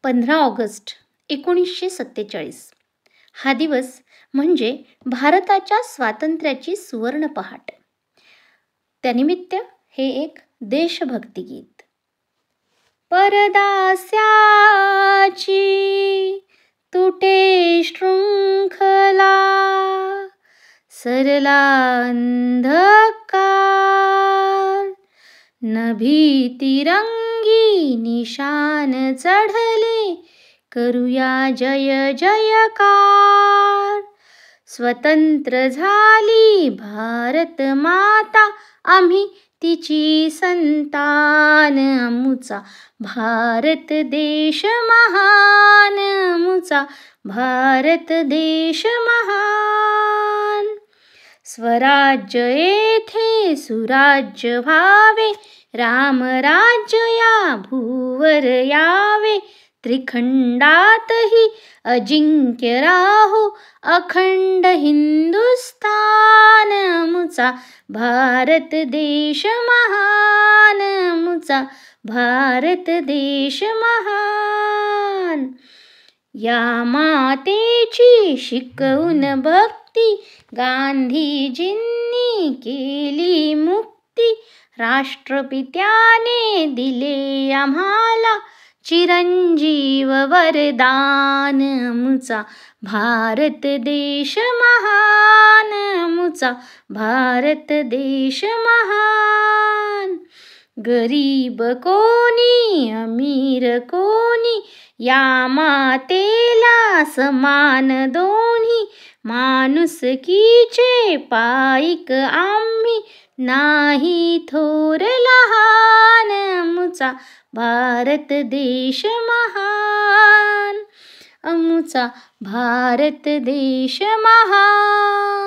15 August 1947 हा दिवस म्हणजे भारताच्या स्वातंत्र्याची सुवर्ण पहाट. त्यानिमित्त हे एक देशभक्ती गीत. परदास्याची तुटे शृंखला, सरला अंधकार, नभी तिरंगी निशान चढले, करूया जय जयकार. स्वतंत्र झाली भारत माता, आम्ही तिची संतान. आमुचा भारत देश महान, आमुचा भारत देश महान. स्वराज्य येथे सुराज्य व्हावे, रामराज्य या भूवर यावे. त्रिखंडातही अजिंक्य राहो, अखंड हिंदुस्थान. आमुचा भारत देश महान, आमुचा भारत देश महान. या मातेची शिकवून भक्ती, गांधीजींनी केली मुक्ती. राष्ट्रपित्याने दिले आम्हाला चिरंजीव वरदान. आमुचा भारत देश महान, आमुचा भारत देश महान. गरीब कोणी अमीर कोणी, या मातेला समान दोन्ही. माणुसकीचे पाईक आम्ही, नाही थोर लहान. आमुचा भारत देश महान, आमुचा भारत देश महान.